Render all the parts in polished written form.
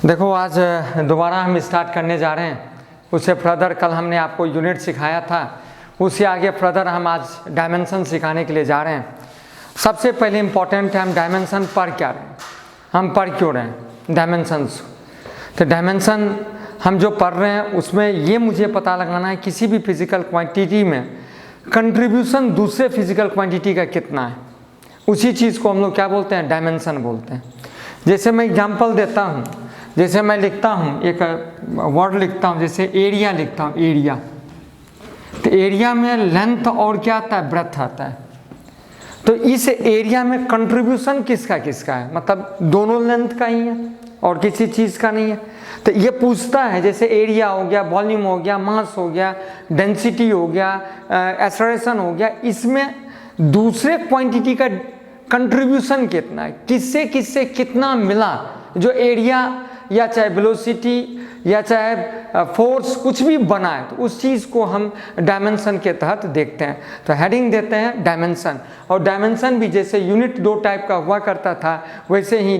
देखो आज दोबारा हम स्टार्ट करने जा रहे हैं। उससे फर्दर कल हमने आपको यूनिट सिखाया था, उससे आगे फर्दर हम आज डायमेंशन सिखाने के लिए जा रहे हैं। सबसे पहले इम्पॉर्टेंट है हम डायमेंशन पढ़ क्या रहे हैं, हम पढ़ क्यों रहे हैं डायमेंशंस। तो डायमेंशन हम जो पढ़ रहे हैं उसमें ये मुझे पता लगाना है किसी भी फिजिकल क्वांटिटी में कंट्रीब्यूशन दूसरे फिजिकल क्वांटिटी का कितना है, उसी चीज़ को हम लोग क्या बोलते हैं, डायमेंशन बोलते हैं। जैसे मैं एग्जांपल देता हूँ, जैसे मैं लिखता हूँ एक वर्ड लिखता हूँ, जैसे एरिया लिखता हूँ, एरिया। तो एरिया में लेंथ और क्या आता है, ब्रेथ आता है। तो इस एरिया में कंट्रीब्यूशन किसका किसका है, मतलब दोनों लेंथ का ही है और किसी चीज़ का नहीं है। तो ये पूछता है जैसे एरिया हो गया, वॉल्यूम हो गया, मास हो गया, डेंसिटी हो गया, एक्सेलरेशन हो गया, इसमें दूसरे क्वांटिटी का कंट्रीब्यूशन कितना है, किससे किससे कितना मिला, जो एरिया या चाहे वेलोसिटी या चाहे फोर्स कुछ भी बना है, तो उस चीज़ को हम डायमेंशन के तहत देखते हैं। तो हेडिंग देते हैं डायमेंशन। और डायमेंशन भी जैसे यूनिट दो टाइप का हुआ करता था, वैसे ही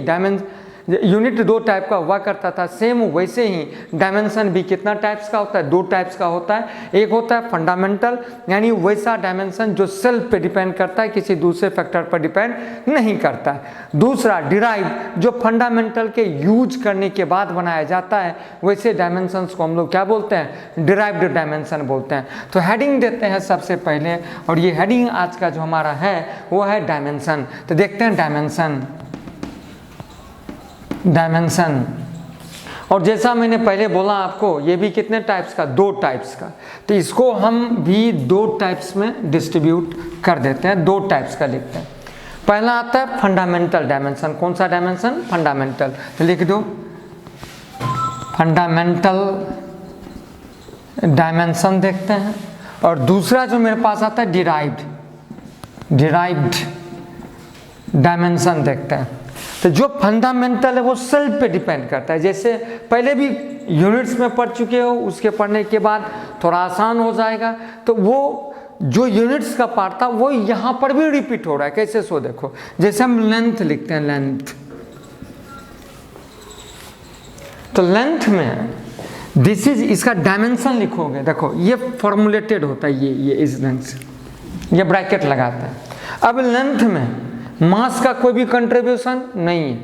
यूनिट दो टाइप का हुआ करता था, सेम वैसे ही डायमेंशन भी कितना टाइप्स का होता है, दो टाइप्स का होता है। एक होता है फंडामेंटल, यानी वैसा डायमेंशन जो सेल्फ पे डिपेंड करता है, किसी दूसरे फैक्टर पर डिपेंड नहीं करता है। दूसरा डिराइव, जो फंडामेंटल के यूज करने के बाद बनाया जाता है, वैसे डायमेंशंस को हम लोग क्या बोलते हैं, डिराइव्ड डायमेंशन बोलते हैं। तो हेडिंग देते हैं सबसे पहले, और ये हेडिंग आज का जो हमारा है वो है डायमेंशन। तो देखते हैं डायमेंशन। और जैसा मैंने पहले बोला आपको, ये भी कितने टाइप्स का, दो टाइप्स का। तो इसको हम भी दो टाइप्स में डिस्ट्रीब्यूट कर देते हैं, दो टाइप्स का लिखते हैं। पहला आता है फंडामेंटल डायमेंशन। कौन सा डायमेंशन, फंडामेंटल। तो लिख दो फंडामेंटल डायमेंशन देखते हैं। और दूसरा जो मेरे पास आता है डिराइव्ड डायमेंशन देखते हैं। तो जो फंडामेंटल है वो सेल्फ पे डिपेंड करता है। जैसे पहले भी यूनिट्स में पढ़ चुके हो, उसके पढ़ने के बाद थोड़ा आसान हो जाएगा। तो वो जो यूनिट्स का पार्ट था वो यहाँ पर भी रिपीट हो रहा है। कैसे, सो देखो, जैसे हम लेंथ लिखते हैं, लेंथ। तो लेंथ में दिस इज, इसका डायमेंशन लिखोगे, देखो ये फॉर्मुलेटेड होता है, ये इस लेंथ से, ये ब्रैकेट लगाता है। अब लेंथ में मास का कोई भी कंट्रीब्यूशन नहीं है,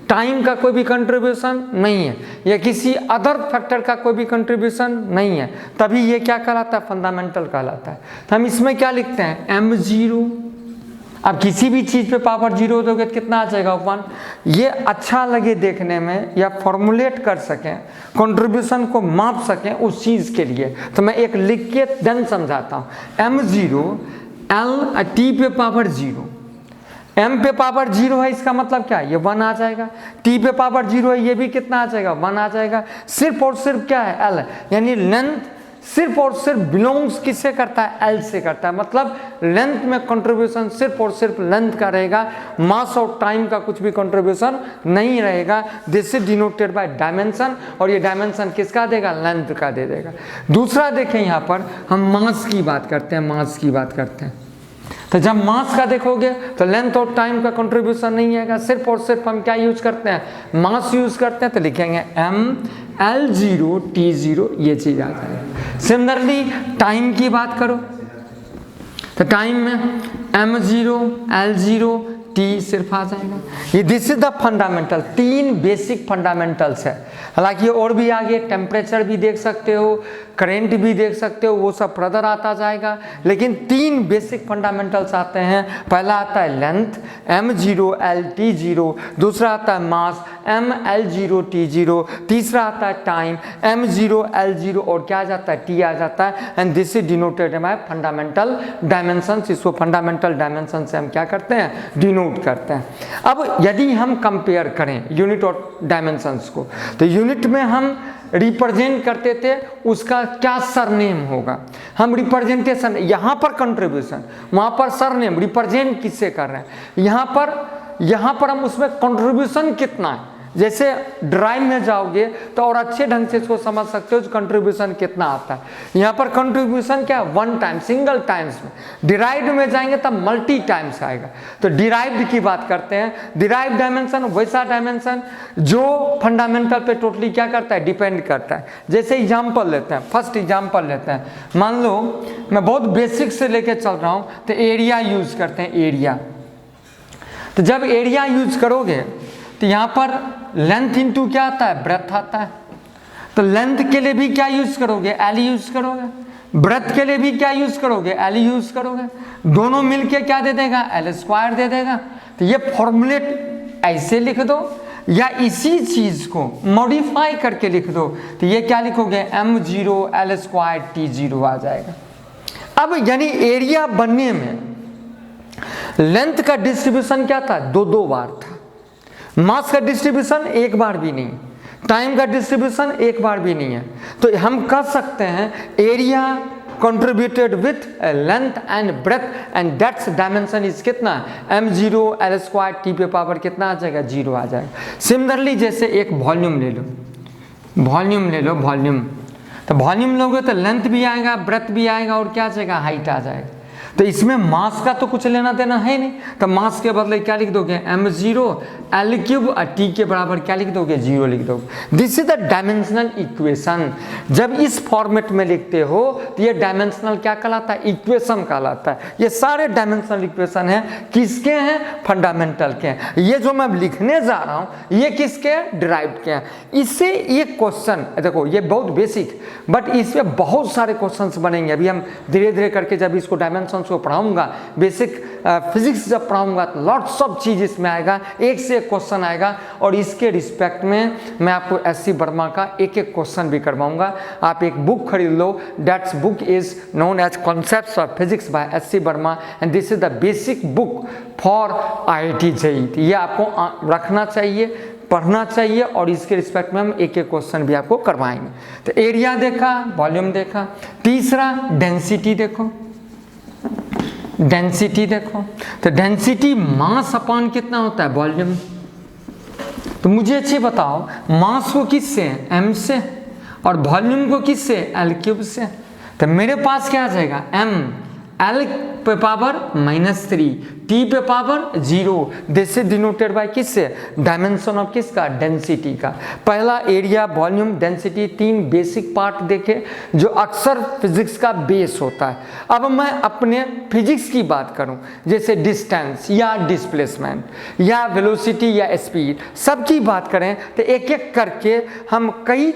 टाइम का कोई भी कंट्रीब्यूशन नहीं है, या किसी अदर फैक्टर का कोई भी कंट्रीब्यूशन नहीं है, तभी ये क्या कहलाता है, फंडामेंटल कहलाता है। तो हम इसमें क्या लिखते हैं, m0। अब किसी भी चीज़ पे पावर 0 दोगे तो कितना आ जाएगा, 1। ये अच्छा लगे देखने में, या फॉर्मुलेट कर सकें, कंट्रीब्यूशन को माप सकें उस चीज़ के लिए, तो मैं एक लिख के देन समझाता हूँ। m0 l t पे पावर 0, m पे पावर 0 है, इसका मतलब क्या है, ये 1 आ जाएगा। t पे पावर 0 है, ये भी कितना आ जाएगा, 1 आ जाएगा। सिर्फ और सिर्फ क्या है, l है, यानी लेंथ सिर्फ और सिर्फ बिलोंग्स किससे करता है, l से करता है। मतलब लेंथ में कंट्रीब्यूशन सिर्फ और सिर्फ लेंथ का रहेगा, मास और टाइम का कुछ भी कंट्रीब्यूशन नहीं रहेगा। This is denoted by dimension, और ये डायमेंशन किसका देगा, लेंथ का दे देगा। दूसरा देखें, यहाँ पर हम मास की बात करते हैं, तो जब मास का देखोगे तो लेंथ और टाइम का कंट्रीब्यूशन नहीं आएगा, सिर्फ और सिर्फ हम क्या यूज करते हैं, मास यूज करते हैं। तो लिखेंगे ml0 t0, ये चीज आता है। सिमिलरली टाइम की बात करो, तो टाइम में m0 l0 t सिर्फ आ जाएगा। ये this is the fundamental, 3 basic fundamentals है। हालांकि और भी आगे टेम्परेचर भी देख सकते हो, करेंट भी देख सकते हो, वो सब फर्दर आता जाएगा, लेकिन 3 बेसिक फंडामेंटल्स आते हैं। पहला आता है लेंथ m0 l t0, दूसरा आता है मास m l0 t0, तीसरा आता है टाइम m0 l0, और क्या आ जाता है, t आ जाता है। And this is denoted by fundamental dimensions. इसको फंडामेंटल डायमेंशन से हम क्या करते हैं, डिनोट करते हैं। अब यदि हम कंपेयर करें यूनिट और डायमेंशंस को, तो यूनिट में हम रिप्रेजेंट करते थे, उसका क्या सरनेम होगा, हम रिप्रेजेंटेशन, यहाँ पर कंट्रीब्यूशन, वहाँ पर सरनेम, रिप्रेजेंट किससे कर रहे हैं, यहाँ पर हम उसमें कंट्रीब्यूशन कितना है, जैसे ड्राइव में जाओगे तो और अच्छे ढंग से इसको समझ सकते हो कंट्रीब्यूशन कितना आता है। यहाँ पर कंट्रीब्यूशन क्या है, वन टाइम, सिंगल टाइम्स में। डिराइव्ड में जाएंगे तब मल्टी टाइम्स आएगा। तो डिराइव्ड की बात करते हैं, डिराइव्ड डायमेंशन वैसा डायमेंशन जो फंडामेंटल पे टोटली क्या करता है, डिपेंड करता है। जैसे एग्जाम्पल लेते हैं, फर्स्ट एग्जाम्पल लेते हैं, मान लो मैं बहुत बेसिक से लेके चल रहा हूँ, तो एरिया यूज करते हैं, एरिया। तो जब एरिया यूज करोगे तो यहाँ पर लेंथ इंटू क्या आता है, ब्रेथ आता है। तो लेंथ के लिए भी क्या यूज करोगे, एल यूज करोगे, ब्रेथ के लिए भी क्या यूज करोगे, एल यूज करोगे। दोनों मिलके क्या दे देगा, एल स्क्वायर दे देगा। तो ये फॉर्मूलेट ऐसे लिख दो या इसी चीज को मॉडिफाई करके लिख दो, तो ये क्या लिखोगे, m0 l स्क्वायर t0 आ जाएगा। अब यानी एरिया बनने में लेंथ का डिस्ट्रीब्यूशन क्या था, दो बार था। मास का डिस्ट्रीब्यूशन एक बार भी नहीं, टाइम का डिस्ट्रीब्यूशन एक बार भी नहीं है। तो हम कह सकते हैं area contributed with length and breadth and that's dimension is कितना, m0 l स्क्वायर t पे पावर कितना आ जाएगा, 0 आ जाएगा। सिमिलरली जैसे एक वॉल्यूम ले लो, वॉल्यूम ले लो, वॉल्यूम। तो वॉल्यूम लोगे तो लेंथ भी आएगा, ब्रेथ भी आएगा और क्या आ जाएगा, हाइट आ जाएगा। तो इसमें मास का तो कुछ लेना देना है नहीं, तो मास के बदले क्या लिख दोगे, m0 l क्यूब और t के बराबर क्या लिख दोगे, 0 लिख दोगे। This is the dimensional equation. जब इस फॉर्मेट में लिखते हो तो ये डायमेंशनल क्या कहलाता है, इक्वेशन कहलाता है। ये सारे डायमेंशनल इक्वेशन है, किसके हैं, फंडामेंटल के हैं। ये जो मैं लिखने जा रहा हूँ ये किसके हैं, डिराइव्ड के हैं। इससे एक क्वेश्चन देखो, ये बहुत बेसिक, बट इसमें बहुत सारे क्वेश्चंस बनेंगे। अभी हम धीरे धीरे करके जब इसको डायमेंशन को पढ़ाऊंगा, बेसिक फिजिक्स जब पढ़ाऊंगा तो लॉट्स ऑफ चीज इसमें आएगा, एक से एक क्वेश्चन आएगा। और इसके रिस्पेक्ट में मैं आपको एस.सी. वर्मा का एक एक क्वेश्चन भी करवाऊंगा। आप एक बुक खरीद लो, that's book is known as concepts of physics by S C. Verma and this is the basic book for IIT JEE। ये आपको रखना चाहिए, पढ़ना चाहिए और इसके रिस्पेक्ट में हम एक एक क्वेश्चन भी आपको करवाएंगे। तो एरिया देखा, वॉल्यूम देखा। तीसरा डेंसिटी देखो, डेंसिटी देखो। तो डेंसिटी मास अपॉन कितना होता है, वॉल्यूम। तो मुझे अच्छी बताओ, मास को किससे, m से, और वॉल्यूम को किससे, l क्यूब से। तो मेरे पास क्या आ जाएगा, m l पे पावर -3 t पे power 0। This is denoted by किससे, डायमेंशन ऑफ किसका, डेंसिटी का। पहला एरिया, वॉल्यूम, डेंसिटी, तीन बेसिक पार्ट देखे जो अक्सर फिजिक्स का बेस होता है। अब मैं अपने फिजिक्स की बात करूं, जैसे डिस्टेंस या डिस्प्लेसमेंट या वेलोसिटी या स्पीड, सबकी बात करें तो एक एक करके हम कई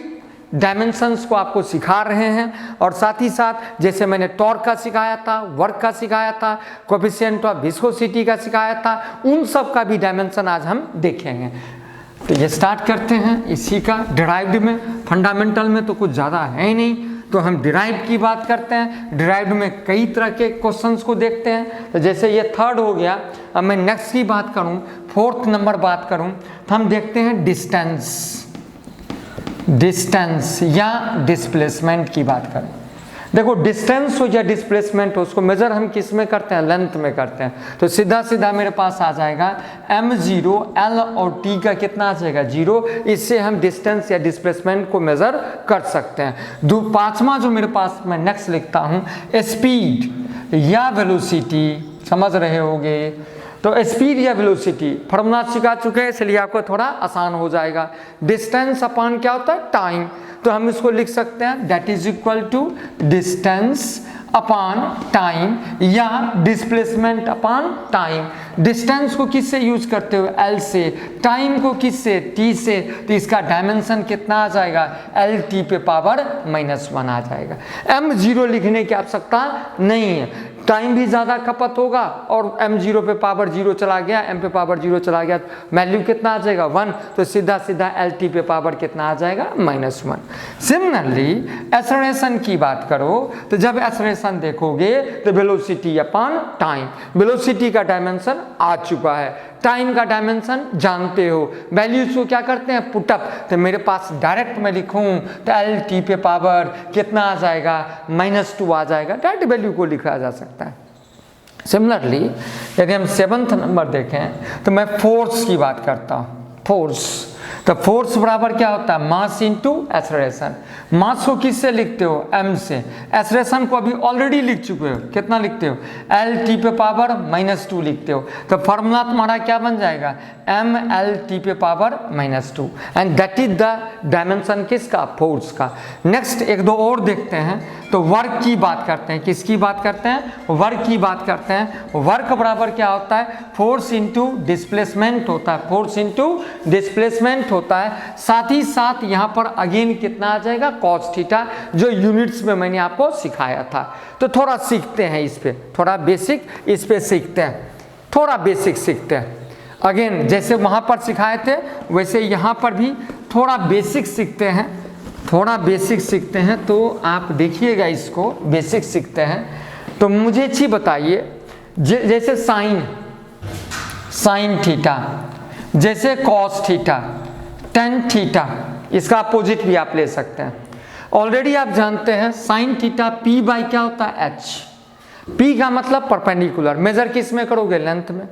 डायमेंशंस को आपको सिखा रहे हैं। और साथ ही साथ जैसे मैंने टॉर्क का सिखाया था, वर्क का सिखाया था, कोएफिशिएंट ऑफ विस्कोसिटी का सिखाया था, उन सब का भी डायमेंशन आज हम देखेंगे। तो ये स्टार्ट करते हैं इसी का। डिराइव्ड में, फंडामेंटल में तो कुछ ज़्यादा है ही नहीं, तो हम डिराइव्ड की बात करते हैं। डिराइव्ड में कई तरह के क्वेश्चंस को देखते हैं। तो जैसे ये थर्ड हो गया, अब मैं नेक्स्ट की बात करूँ, फोर्थ नंबर बात करूँ, तो हम देखते हैं डिस्टेंस, डिस्टेंस या डिस्प्लेसमेंट की बात करें। देखो डिस्टेंस हो या डिस्प्लेसमेंट हो, उसको मेजर हम किस में करते हैं, लेंथ में करते हैं। तो सीधा सीधा मेरे पास आ जाएगा m0 l और t का कितना आ जाएगा, 0। इससे हम डिस्टेंस या डिस्प्लेसमेंट को मेजर कर सकते हैं। पांचवा जो मेरे पास मैं नेक्स्ट लिखता हूँ, स्पीड या वेलोसिटी, समझ रहे होगे। तो स्पीड या वेलोसिटी फॉर्मूला सिखा चुके हैं, इसलिए आपको थोड़ा आसान हो जाएगा। डिस्टेंस अपॉन क्या होता है, टाइम। तो हम इसको लिख सकते हैं that is equal to distance upon time या डिस्प्लेसमेंट अपॉन टाइम। डिस्टेंस को किससे यूज करते हो, l से, टाइम को किससे, t से। तो इसका डायमेंशन कितना आ जाएगा, lt पे पावर -1 आ जाएगा। m0 लिखने की आवश्यकता नहीं है, टाइम भी ज़्यादा खपत होगा और m0 पे पावर 0 चला गया, m पे पावर 0 चला गया, वैल्यू कितना आ जाएगा, 1। तो सीधा सीधा lt पे पावर कितना आ जाएगा, -1। सिमिलरली एक्सेलरेशन की बात करो, तो जब एक्सेलरेशन देखोगे तो वेलोसिटी अपॉन टाइम। वेलोसिटी का डायमेंशन आ चुका है, टाइम का डायमेंशन जानते हो, वैल्यूज को क्या करते हैं, पुटअप। तो मेरे पास डायरेक्ट मैं लिखूं तो lt पे पावर कितना आ जाएगा, -2 आ जाएगा। डायरेक्ट वैल्यू को लिखा जा सकता है। सिमिलरली यदि हम 7th नंबर देखें तो मैं फोर्स की बात करता हूँ, फोर्स। तो फोर्स बराबर क्या होता है, मास इंटू एक्सेलरेशन। मास को किससे लिखते हो, m से। एक्सेलरेशन को अभी ऑलरेडी लिख चुके हो, कितना लिखते हो, lt पे पावर -2 लिखते हो। तो फॉर्मूला तुम्हारा क्या बन जाएगा, mlt पे power -2, and that is the dimension किसका, फोर्स का। नेक्स्ट एक दो और देखते हैं, तो वर्क की बात करते हैं। किसकी बात करते हैं, वर्क की बात करते हैं। वर्क बराबर क्या होता है, फोर्स इंटू डिस्प्लेसमेंट होता है, फोर्स इंटू डिस्प्लेसमेंट होता है। साथ ही साथ यहाँ पर अगेन कितना आ जाएगा, कॉस थीटा, जो यूनिट्स में मैंने आपको सिखाया था। तो थोड़ा सीखते हैं इस पे, थोड़ा बेसिक इस पे सीखते हैं, थोड़ा बेसिक सीखते हैं। अगेन जैसे वहाँ पर सिखाए थे वैसे यहाँ पर भी थोड़ा बेसिक सीखते हैं, थोड़ा बेसिक सीखते हैं। तो आप देखिएगा इसको, बेसिक सीखते हैं। तो मुझे अच्छी बताइए, जैसे साइन थीटा, जैसे कॉस थीटा, टेन थीटा, इसका अपोजिट भी आप ले सकते हैं। ऑलरेडी आप जानते हैं साइन थीटा पी बाई क्या होता है, एच। पी का मतलब परपेंडिकुलर, मेजर किस में करोगे, लेंथ में।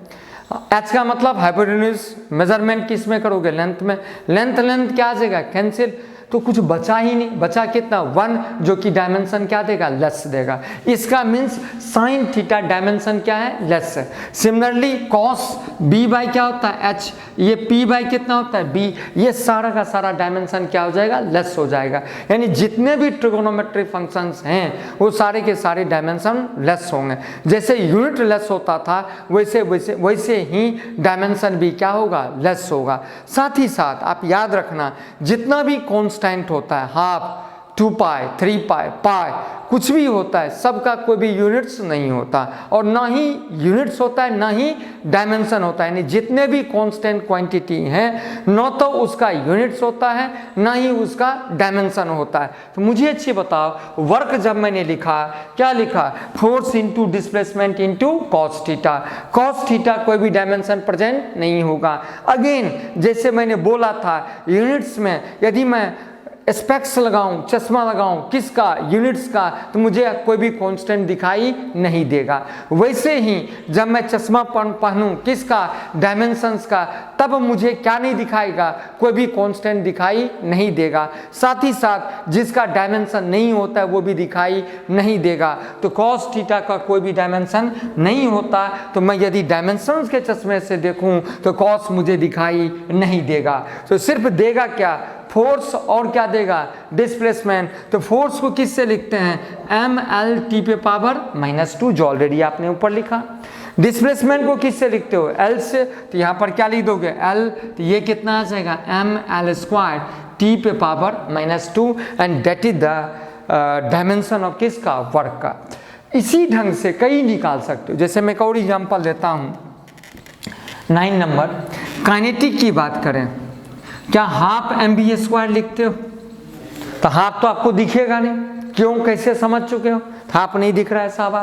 एच का मतलब हाइपोटेन्यूज, मेजरमेंट किस में करोगे, लेंथ में। लेंथ क्या आ जाएगा, कैंसिल, तो कुछ बचा ही नहीं। बचा कितना, 1, जो कि डायमेंशन क्या देगा, लेस देगा। इसका मीन्स साइन थीटा डायमेंशन क्या है, लेस है। सिमिलरली कॉस बी बाई क्या होता है, एच, ये पी बाई कितना होता है, बी, ये सारा का सारा डायमेंशन क्या हो जाएगा, लेस हो जाएगा। यानी जितने भी ट्रिगोनोमेट्री फंक्शंस हैं वो सारे के सारे डायमेंशन लेस होंगे। जैसे यूनिट लेस होता था वैसे ही डायमेंशन भी क्या होगा, लेस होगा। साथ ही साथ आप याद रखना, जितना भी कांस्टेंट होता है, हाफ, 2 पाई, 3 पाई, पाई, कुछ भी होता है, सबका कोई भी यूनिट्स नहीं होता, और ना ही यूनिट्स होता है ना ही डायमेंशन होता है। यानी जितने भी कांस्टेंट क्वांटिटी हैं, न तो उसका यूनिट्स होता है ना ही उसका डायमेंशन होता है। तो मुझे अच्छी बताओ, वर्क जब मैंने लिखा, क्या लिखा, force into displacement into cos theta. Cos theta कोई भी डायमेंशन प्रेजेंट नहीं होगा। अगेन जैसे मैंने बोला था, यूनिट्स में यदि मैं स्पेक्स लगाऊं, चश्मा लगाऊं, किसका, यूनिट्स का, तो मुझे कोई भी कांस्टेंट दिखाई नहीं देगा। वैसे ही जब मैं चश्मा पहनूं, किसका, डायमेंशंस का, तब मुझे क्या नहीं दिखाएगा, कोई भी कांस्टेंट दिखाई नहीं देगा। साथ ही साथ जिसका डायमेंशन नहीं होता है वो भी दिखाई नहीं देगा। तो कॉस थीटा का कोई भी डायमेंशन नहीं होता, तो मैं यदि डायमेंशंस के चश्मे से देखूं तो कॉस मुझे दिखाई नहीं देगा। तो सिर्फ देगा क्या, फोर्स, और क्या देगा, डिस्प्लेसमेंट। तो फोर्स को किससे लिखते हैं, mlt पे पावर -2, जो ऑलरेडी आपने ऊपर लिखा। डिस्प्लेसमेंट को किससे लिखते हो, L से, तो यहाँ पर क्या लिख दोगे, L, तो ये कितना आ जाएगा, ml² t पे power -2, and that is the dimension of किसका, वर्क का। इसी ढंग से कई निकाल सकते हो। जैसे मैं एक और एग्जाम्पल देता हूँ, 9 नंबर, काइनेटिक की बात करें, क्या हाफ mv² लिखते हो, तो हाफ तो आपको दिखेगा नहीं, क्यों, कैसे समझ चुके हो, हाफ नहीं दिख रहा है साहब।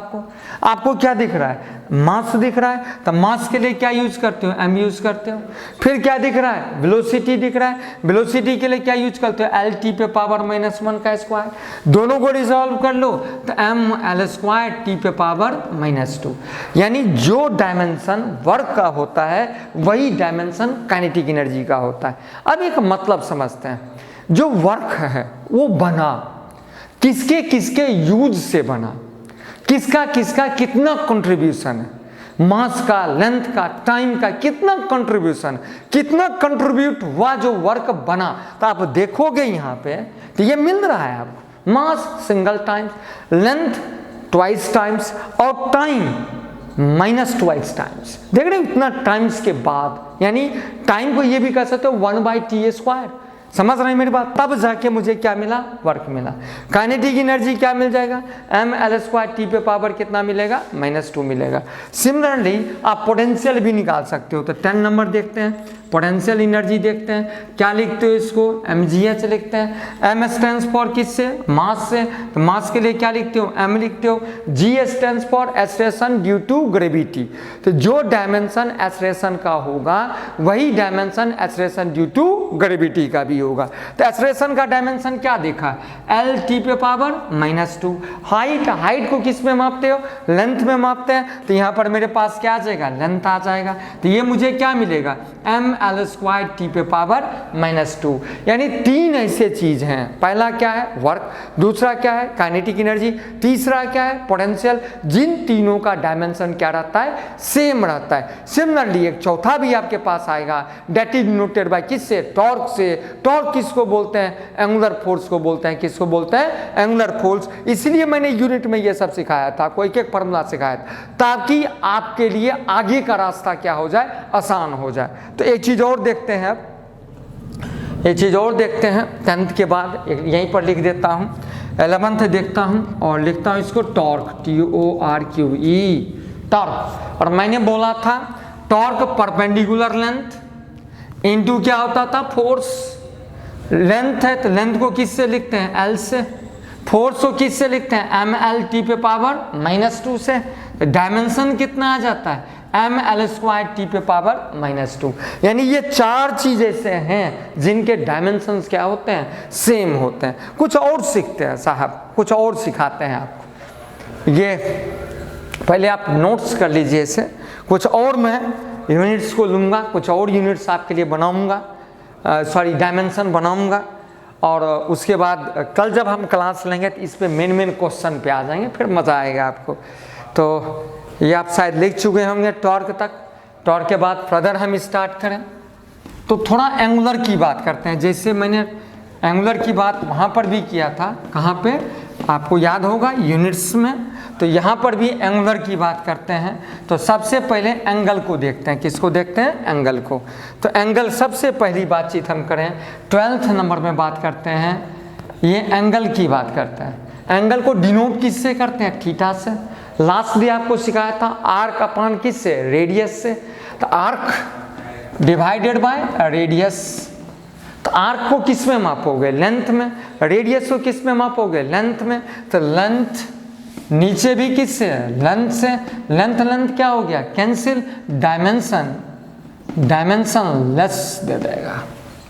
आपको क्या दिख रहा है, मास दिख रहा है, तो मास के लिए क्या यूज करते हो, m यूज करते हो। फिर क्या दिख रहा है, वेलोसिटी दिख रहा है, वेलोसिटी के लिए क्या यूज करते हो, lt पे पावर -1 का स्क्वायर। दोनों को रिजॉल्व कर लो तो ml² t पे पावर -2। यानी जो डायमेंशन वर्क का होता है वही डायमेंशन काइनेटिक एनर्जी का होता है। अब एक मतलब समझते हैं, जो वर्क है वो बना किसके किसके यूज से बना, किसका किसका कितना कंट्रीब्यूशन है, मास का, लेंथ का, टाइम का कितना कंट्रीब्यूशन, कितना कंट्रीब्यूट हुआ जो वर्क बना। तो आप देखोगे यहाँ पे तो ये मिल रहा है आपको, mass single times, length twice times, और टाइम -2x टाइम्स। देख रहे हो, इतना टाइम्स के बाद, यानी टाइम को ये भी कह सकते हो 1/t²। समझ रहे हैं मेरी बात। तब जाके मुझे क्या मिला, वर्क मिला। काइनेटिक एनर्जी क्या मिल जाएगा, ml² t पे पावर कितना मिलेगा, -2 मिलेगा। सिमिलरली आप पोटेंशियल भी निकाल सकते हो। तो 10 नंबर देखते हैं, पोटेंशियल एनर्जी देखते हैं, क्या लिखते हो इसको, mgh लिखते हैं। m स्टैंड्स फॉर किससे, मास से, तो मास के लिए क्या लिखते हो, m लिखते हो। g stands for acceleration due to gravity, तो जो डायमेंशन एक्सेलरेशन का होगा वही dimension acceleration due to gravity का भी होगा। तो एक्सेलरेशन का डायमेंशन क्या देखा, एल टी पे पावर -2। हाइट को किस में मापते हो, लेंथ में मापते हैं, तो यहाँ पर मेरे पास क्या आ जाएगा, लेंथ आ जाएगा। तो ये मुझे क्या मिलेगा, ml² टी पे पावर -2। यानी 3 ऐसे चीज हैं, पहला क्या है वर्क, दूसरा क्या है काइनेटिक एनर्जी, तीसरा क्या है पोटेंशियल। जिन तीनों का डायमेंशन क्या रहता है, सेम रहता है। सिमिलरली एक चौथा भी आपके पास आएगा, डेट इज डिनोटेड बाय किससे, टॉर्क से। टॉर्क किसको बोलते हैं, एंगुलर फोर्स को बोलते हैं। किसको बोलते हैं, एंगुलर फोर्स। इसलिए मैंने यूनिट में ये सब सिखाया था, कोई एक फार्मूला सिखाया था, ताकि आपके लिए आगे का रास्ता क्या हो जाए, आसान हो जाए। तो एक चीज और देखते हैं, अब एक चीज और देखते हैं 10th के बाद, यहीं पर लिख देता हूं, 11th देखता हूं और लिखता हूं इसको टॉर्क, TORQE, टॉर्क। और मैंने बोला था टॉर्क परपेंडिकुलर लेंथ इनटू क्या होता था, फोर्स। लेंथ है तो लेंथ को किससे लिखते हैं, L से। फोर्स को किससे लिखते हैं, ml टी पे पावर -2 से। डायमेंशन कितना आ जाता है, ml² टी पे पावर -2। यानी ये 4 चीज ऐसे हैं जिनके डायमेंशंस क्या होते हैं, सेम होते हैं। कुछ और सीखते हैं साहब, कुछ और सिखाते हैं आपको। ये पहले आप नोट्स कर लीजिए इसे, कुछ और मैं यूनिट्स को लूँगा, कुछ और यूनिट्स आपके लिए बनाऊँगा, डायमेंशन बनाऊँगा। और उसके बाद कल जब हम क्लास लेंगे तो इस पे मेन क्वेश्चन पे आ जाएंगे, फिर मज़ा आएगा आपको। तो ये आप शायद लिख चुके होंगे टॉर्क तक। टॉर्क के बाद फर्दर हम स्टार्ट करें तो थोड़ा एंगुलर की बात करते हैं। जैसे मैंने एंगुलर की बात वहाँ पर भी किया था, कहाँ पे आपको याद होगा, यूनिट्स में। तो यहाँ पर भी एंगुलर की बात करते हैं। तो सबसे पहले एंगल को देखते हैं। किसको देखते हैं, एंगल को। तो एंगल सबसे पहली बातचीत हम करें 12th नंबर में बात करते हैं, ये एंगल की बात करते हैं। एंगल को डिनोट किससे करते हैं, थीटा से। लास्ट भी आपको सिखाया था आर्क अपान किससे, रेडियस से। तो आर्क डिवाइडेड बाय रेडियस। तो आर्क को किस में मापोगे, लेंथ में। रेडियस को किस में मापोगे, लेंथ में। तो लेंथ नीचे भी किससे, लेंथ से। लेंथ क्या हो गया, कैंसिल। डायमेंशन लेस दे देगा।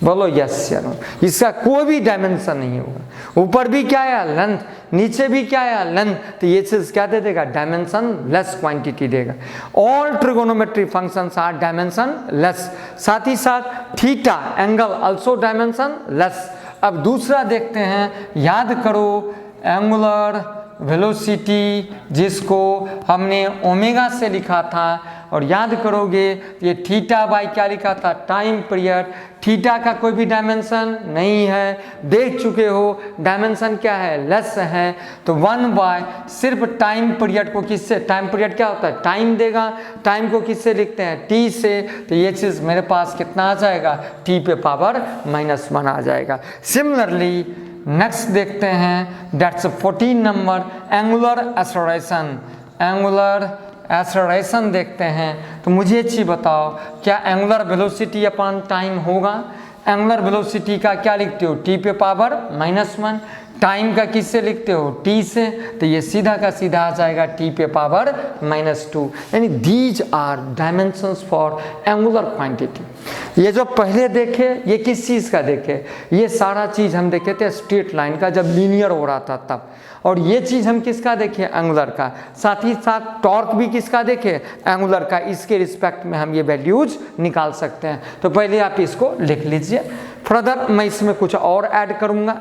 बोलो यस या नो। इसका कोई भी डायमेंशन नहीं होगा। ऊपर भी क्या है, लेंथ, नीचे भी क्या है, लेंथ। तो ये चीज क्या दे देगा, डायमेंशन लेस क्वांटिटी देगा। All trigonometry functions are dimensionless. साथ ही साथ theta angle also dimensionless. अब दूसरा देखते हैं, याद करो एंगुलर वेलोसिटी, जिसको हमने ओमेगा से लिखा था। और याद करोगे ये थीटा बाई क्या लिखा था, टाइम पीरियड। थीटा का कोई भी डायमेंशन नहीं है, देख चुके हो। डायमेंशन क्या है, लेस है। तो 1 बाय सिर्फ टाइम पीरियड को किससे, टाइम पीरियड क्या होता है, टाइम देगा। टाइम को किससे लिखते हैं, टी से। तो ये चीज़ मेरे पास कितना आ जाएगा, टी पे पावर -1 आ जाएगा। सिमिलरली नेक्स्ट देखते हैं, that's 14 number, angular acceleration. Angular acceleration देखते हैं। तो मुझे अच्छी बताओ, क्या एंगुलर वेलोसिटी अपान टाइम होगा। एंगुलर वेलोसिटी का क्या लिखते हो, टी पे पावर -1। टाइम का किससे लिखते हो, टी से। तो ये सीधा का सीधा आ जाएगा टी पे पावर -2। यानी these are dimensions for angular quantity. ये जो पहले देखे ये किस चीज़ का देखे, ये सारा चीज़ हम देखे थे स्ट्रेट लाइन का, जब लीनियर हो रहा था तब। और ये चीज़ हम किसका देखे, एंगुलर का। साथ ही साथ टॉर्क भी किसका देखे, एंगुलर का। इसके रिस्पेक्ट में हम ये वैल्यूज निकाल सकते हैं। तो पहले आप इसको लिख लीजिए। फर्दर मैं इसमें कुछ और ऐड करूँगा,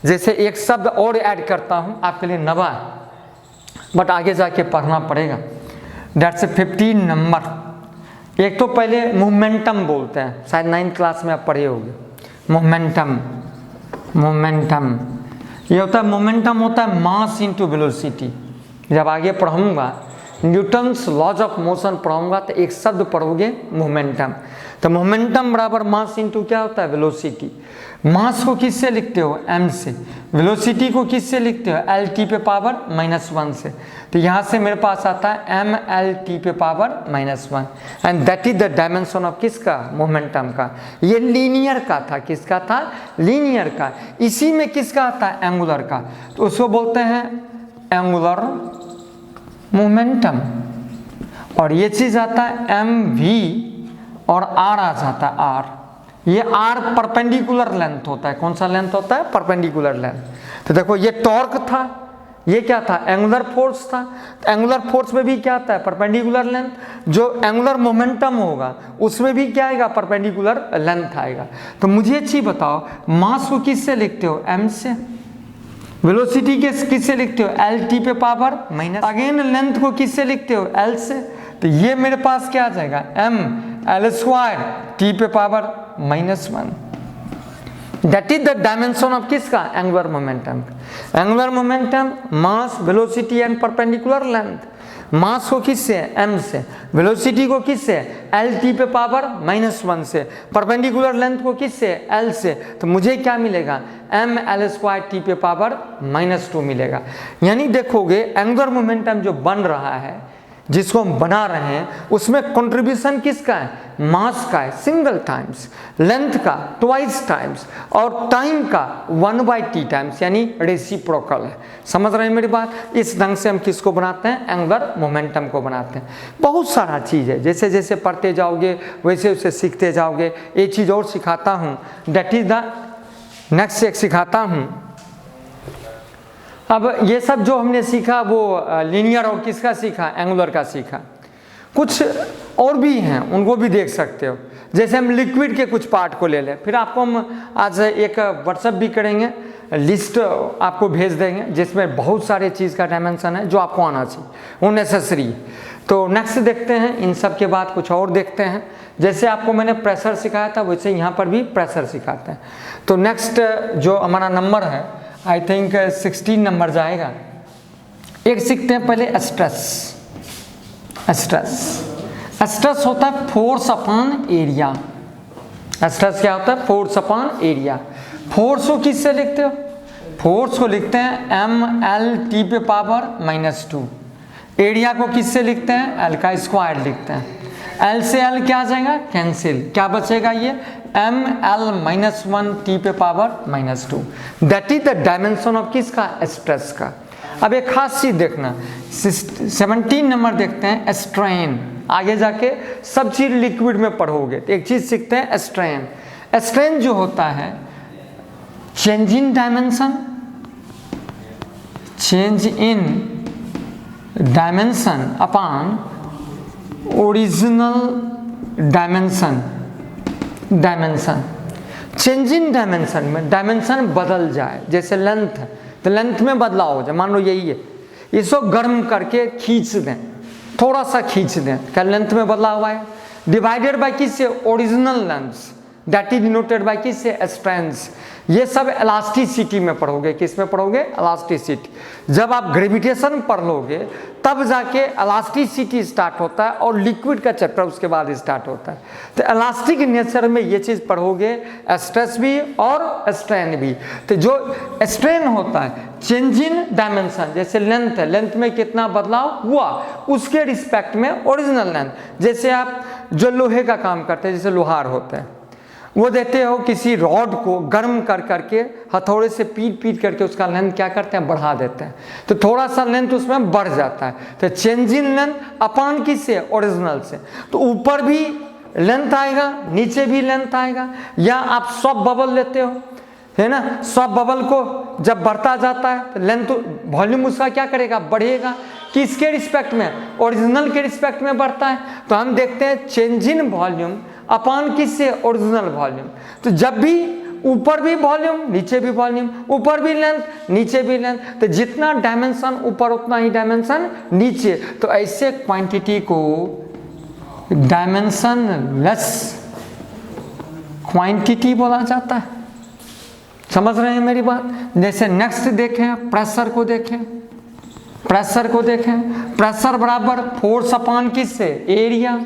जैसे एक शब्द और ऐड करता हूँ आपके लिए नवा, बट आगे जाके पढ़ना पड़ेगा। That's 15 number. एक तो पहले मोमेंटम बोलते हैं, शायद 9th क्लास में आप पढ़े होंगे। मोमेंटम ये होता है, मोमेंटम होता है मास इंटू वेलोसिटी। जब आगे पढ़ूंगा न्यूटन्स लॉज ऑफ मोशन पढ़ूंगा तो एक शब्द पढ़ोगे मोमेंटम। तो मोमेंटम बराबर मास इंटू क्या होता है, वेलोसिटी। मास को किससे लिखते हो, m से। वेलोसिटी को किससे लिखते हो, l t पे पावर -1 से। तो यहाँ से मेरे पास आता है ml t पे power -1 and that is the dimension of किसका, मोमेंटम का। ये लीनियर का था, किसका था, लीनियर का। इसी में किसका आता है, एंगुलर का। तो उसको बोलते हैं एंगुलर मोमेंटम। और ये चीज़ आता है mv और r आ जाता है r। ये आर परपेंडिकुलर लेंथ होता है। कौन सा लेंथ होता है? Perpendicular length. तो देखो ये टॉर्क था, ये क्या था? एंगुलर फोर्स था। तो एंगुलर फोर्स में भी क्या आता है? Perpendicular length. जो एंगुलर मोमेंटम होगा उसमें भी क्या आएगा? परपेंडिकुलर लेंथ आएगा। तो मुझे एक चीज बताओ, मास को किससे लिखते हो? m से। वेलोसिटी के किससे लिखते हो? एल टी पे पावर माइनस। अगेन लेंथ को किससे लिखते हो? एल से। तो ये मेरे पास क्या आ जाएगा? m एल स्क्वायर टी पे power -1। That is the dimension of किसका? Angular momentum. Angular momentum, mass, velocity and perpendicular length. Mass को किससे? m से। वेलोसिटी को किससे? एल टी पे पावर -1 से। परपेंडिकुलर लेंथ को किससे? l से। तो मुझे क्या मिलेगा? m एल स्क्वायर टी पे पावर -2 मिलेगा। यानी देखोगे एंगुलर मोमेंटम जो बन रहा है, जिसको हम बना रहे हैं, उसमें कंट्रीब्यूशन किसका है? मास का है सिंगल टाइम्स, लेंथ का ट्वाइस टाइम्स, और टाइम का 1/t टाइम्स, यानी रेसिप्रोकल है। समझ रहे हैं मेरी बात? इस ढंग से हम किसको बनाते हैं? एंगुलर मोमेंटम को बनाते हैं। बहुत सारा चीज़ है, जैसे जैसे पढ़ते जाओगे वैसे वैसे सीखते जाओगे। एक चीज़ और सिखाता हूँ, दैट इज द नेक्स्ट एक सिखाता हूँ। अब ये सब जो हमने सीखा वो लीनियर और किसका सीखा? एंगुलर का सीखा। कुछ और भी हैं, उनको भी देख सकते हो। जैसे हम लिक्विड के कुछ पार्ट को ले लें, फिर आपको हम आज एक व्हाट्सएप भी करेंगे, लिस्ट आपको भेज देंगे जिसमें बहुत सारे चीज़ का डायमेंशन है जो आपको आना चाहिए, वो नेसेसरी। तो नेक्स्ट देखते हैं, इन सब के बाद कुछ और देखते हैं। जैसे आपको मैंने प्रेशर सिखाया था वैसे यहाँ पर भी प्रेशर सिखाते हैं। तो नेक्स्ट जो हमारा नंबर है, आई थिंक 16 नंबर जाएगा। एक सीखते हैं पहले स्ट्रेस। स्ट्रेस होता है फोर्स अपॉन एरिया। स्ट्रेस क्या होता है? Force upon area. फोर्स को किससे लिखते हो? फोर्स को लिखते हैं m एल टी पे पावर -2। एरिया को किससे लिखते हैं? एल का स्क्वायर लिखते हैं। एल से एल क्या आ जाएगा? कैंसिल। क्या बचेगा? ये m l -1 t पे power -2। That is the dimension of किसका? स्ट्रेस का। अब एक खास चीज देखना, 17 नंबर देखते हैं, स्ट्रेन। आगे जाके सब चीज लिक्विड में पढ़ोगे तो एक चीज सीखते हैं, स्ट्रेन। स्ट्रेन जो होता है, change in dimension, change in dimension upon original dimension. Change in dimension में डायमेंशन बदल जाए। जैसे लेंथ है तो लेंथ में बदलाव हो जाए, मान लो यही है, इसको गर्म करके खींच दें, थोड़ा सा खींच दें, क्या लेंथ में बदलाव आए? डिवाइडेड बाय किससे? Original length, that is denoted by किससे? स्ट्रेंथ। ये सब इलास्टिसिटी में पढ़ोगे। किस में पढ़ोगे? इलास्टिसिटी। जब आप ग्रेविटेशन पढ़ लोगे तब जाके इलास्टिसिटी स्टार्ट होता है, और लिक्विड का चैप्टर उसके बाद स्टार्ट होता है। तो इलास्टिक नेचर में ये चीज़ पढ़ोगे, स्ट्रेस भी और स्ट्रेन भी। तो जो स्ट्रेन होता है, चेंज इन डायमेंशन, जैसे लेंथ है, लेंथ में कितना बदलाव हुआ उसके रिस्पेक्ट में ओरिजिनल लेंथ। जैसे आप जो लोहे का काम करते हैं, जैसे लोहार होते हैं, वो देते हो किसी रॉड को गर्म कर करके हथौड़े से पीट करके उसका लेंथ क्या करते हैं? बढ़ा देते हैं। तो थोड़ा सा लेंथ उसमें बढ़ जाता है। तो चेंज इन लेंथ अपॉन किससे? ओरिजिनल से। तो ऊपर भी लेंथ आएगा, नीचे भी लेंथ आएगा। या आप सॉफ्ट बबल लेते हो, है ना, सॉफ्ट बबल को जब बढ़ता जाता है तो लेंथ, वॉल्यूम उसका क्या करेगा? बढ़ेगा। किसके रिस्पेक्ट में? ओरिजिनल के रिस्पेक्ट में बढ़ता है। तो हम देखते हैं चेंज इन वॉल्यूम अपॉन किससे? Original volume. तो जब भी ऊपर भी वॉल्यूम, नीचे भी वॉल्यूम, ऊपर भी लेंथ, नीचे भी लेंथ, तो जितना डायमेंशन ऊपर उतना ही डायमेंशन नीचे। तो ऐसे क्वांटिटी को डायमेंशनलेस क्वांटिटी बोला जाता है। समझ रहे हैं मेरी बात? जैसे नेक्स्ट देखें, प्रेशर को देखें। प्रेशर बराबर फोर्स अपॉन किससे? एरिया।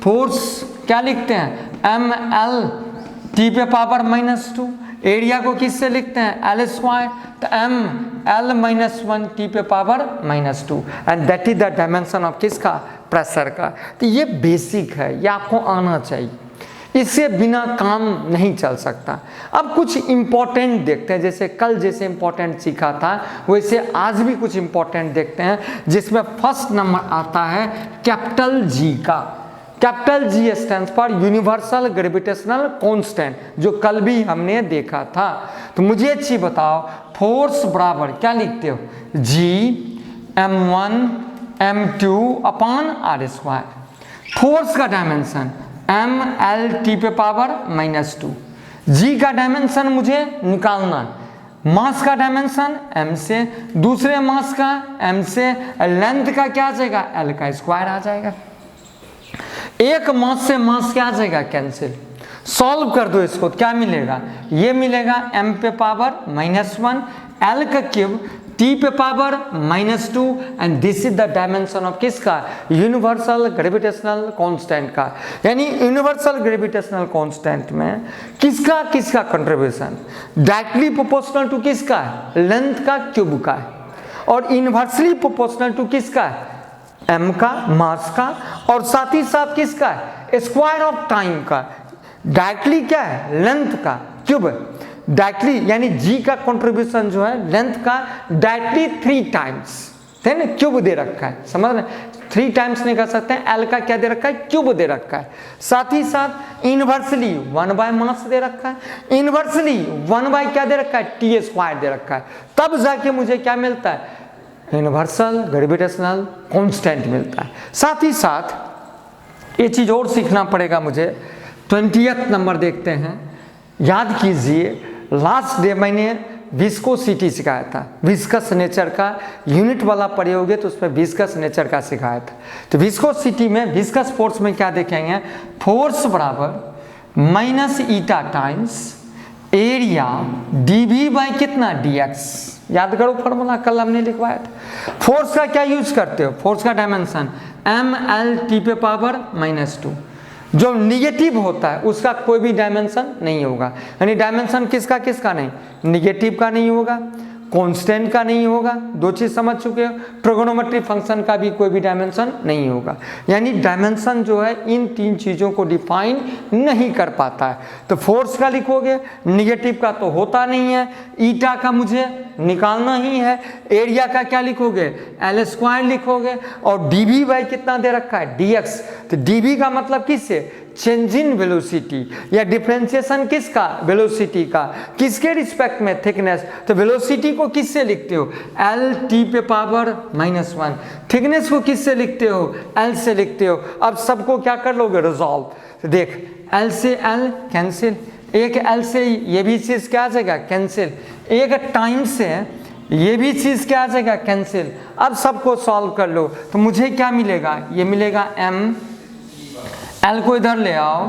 फोर्स क्या लिखते हैं? m l t पे पावर -2। एरिया को किससे लिखते हैं? L square. तो m l -1 t पे power -2, and that is the dimension of किसका? प्रेशर का। तो ये बेसिक है, ये आपको आना चाहिए, इससे बिना काम नहीं चल सकता। अब कुछ इंपॉर्टेंट देखते हैं, जैसे कल जैसे इंपॉर्टेंट सीखा था वैसे आज भी कुछ इंपॉर्टेंट देखते हैं, जिसमें फर्स्ट नंबर आता है कैपिटल जी का। Capital G stands for universal gravitational constant, जो कल भी हमने देखा था। तो मुझे अच्छी बताओ, फोर्स बराबर क्या लिखते हो, जी m1 m2 upon r square. Force का डायमेंशन m l t पे पावर -2, g का डायमेंशन मुझे निकालना है, मास का डायमेंशन m से, दूसरे मास का m से, लेंथ का क्या आ जाएगा, l का स्क्वायर आ जाएगा। एक मास से मास क्या आ जाएगा, कैंसिल। सॉल्व कर दो इसको, क्या मिलेगा, ये मिलेगा m पे पावर -1, l का क्यूब t पे power -2 and this is the dimension of किसका, यूनिवर्सल ग्रेविटेशनल कांस्टेंट का। यानी यूनिवर्सल ग्रेविटेशनल कांस्टेंट में किसका किसका कंट्रीब्यूशन डायरेक्टली प्रोपोर्शनल टू किसका है, लेंथ का, क्यूब का है, और इनवर्सली प्रोपोर्शनल टू किसका है, m का, मास का, और साथ ही साथ किसका है, स्क्वायर ऑफ टाइम का। डायरेक्टली क्या है, लेंथ का, क्यूब डायरेक्टली, यानी g का कंट्रीब्यूशन जो है लेंथ का डायरेक्टली 3 टाइम्स, है ना, क्यूब दे रखा है, समझ रहे, 3 टाइम्स नहीं कर सकते हैं, l का क्या दे रखा है, क्यूब दे रखा है। साथ ही साथ इनवर्सली 1 मास दे रखा है, इनवर्सली 1 क्या दे रखा है, t स्क्वायर दे रखा है। तब जाके मुझे क्या मिलता है, यूनिवर्सल ग्रेविटेशनल कांस्टेंट मिलता है। साथ ही साथ ये चीज़ और सीखना पड़ेगा मुझे। 20th नंबर देखते हैं, याद कीजिए लास्ट डे मैंने विस्कोसिटी सिखाया था, विस्कस नेचर का यूनिट वाला प्रयोग है, तो उस पर विस्कस नेचर का सिखाया था। तो विस्कोसिटी में, विस्कस फोर्स में क्या देखेंगे, फोर्स बराबर minus eta times area dv by कितना, dx। याद करो फॉर्मूला, कल हमने लिखवाया था। फोर्स का क्या यूज करते हो, फोर्स का डायमेंशन m l t पे पावर -2। जो निगेटिव होता है उसका कोई भी डायमेंशन नहीं होगा, यानी डायमेंशन किसका किसका नहीं, निगेटिव का नहीं होगा, कांस्टेंट का नहीं होगा, 2 चीज समझ चुके हो, ट्रिगोनोमेट्री फंक्शन का भी कोई भी डायमेंशन नहीं होगा। यानी डायमेंशन जो है इन 3 चीजों को डिफाइन नहीं कर पाता है। तो फोर्स का लिखोगे, निगेटिव का तो होता नहीं है, ईटा का मुझे निकालना ही है, एरिया का क्या लिखोगे, l स्क्वायर लिखोगे, और dv बाई कितना दे रखा है, dx। तो dv का मतलब किससे, चेंज इन वेलोसिटी, या डिफरेंशिएशन किसका, वेलोसिटी का, किसके रिस्पेक्ट में, थिकनेस। तो वेलोसिटी को किससे लिखते हो, l t पे पावर -1, थिकनेस को किससे लिखते हो, l से लिखते हो। अब सबको क्या कर लोगे, रिजॉल्व। तो देख l से l कैंसिल, एक l से ये भी चीज क्या आ जाएगा, कैंसिल, एक टाइम से ये भी चीज क्या आ जाएगा, कैंसिल। अब सबको सॉल्व कर लो, तो मुझे क्या मिलेगा, ये मिलेगा m, l को इधर ले आओ,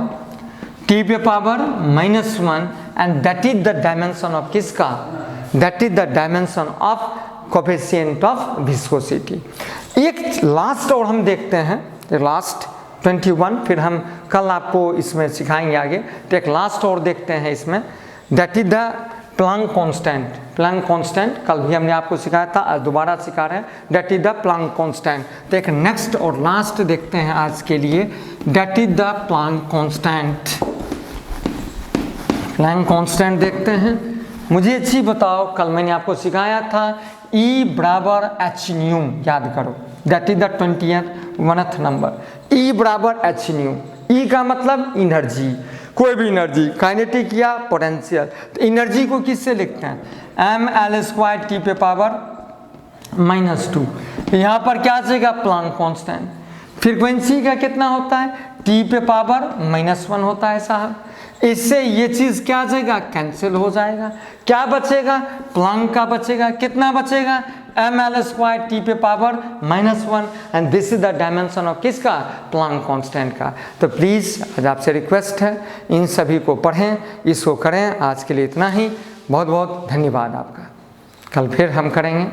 t पे power -1 and that is the dimension of किसका, that is the dimension of coefficient of viscosity. एक लास्ट और हम देखते हैं, लास्ट 21, फिर हम कल आपको इसमें सिखाएंगे आगे। तो एक लास्ट और देखते हैं इसमें, that is the Planck constant. Planck constant कल भी हमने आपको सिखाया था, आज दोबारा सिखा रहे हैं, that is the Planck constant. तो एक नेक्स्ट और लास्ट देखते हैं आज के लिए, that is the Planck constant. Planck constant देखते हैं। मुझे अच्छी बताओ, कल मैंने आपको सिखाया था E बराबर h न्यू, याद करो, that is the 21th number, E बराबर h न्यू। E का मतलब एनर्जी, कोई भी एनर्जी, काइनेटिक या पोटेंशियल। तो एनर्जी को किससे लिखते हैं, m l स्क्वायर t पे पावर -2। यहाँ पर क्या आ जाएगा, प्लांक कांस्टेंट। फ्रीक्वेंसी का कितना होता है, t पे पावर -1 होता है साहब। इससे ये चीज क्या आ जाएगा, कैंसिल हो जाएगा। क्या बचेगा, प्लांक का बचेगा। कितना बचेगा, m l स्क्वायर t पे power -1 and this is the dimension of किसका, प्लांक कांस्टेंट का। तो प्लीज़ आज आपसे रिक्वेस्ट है, इन सभी को पढ़ें, इसको करें। आज के लिए इतना ही, बहुत बहुत धन्यवाद आपका। कल फिर हम करेंगे।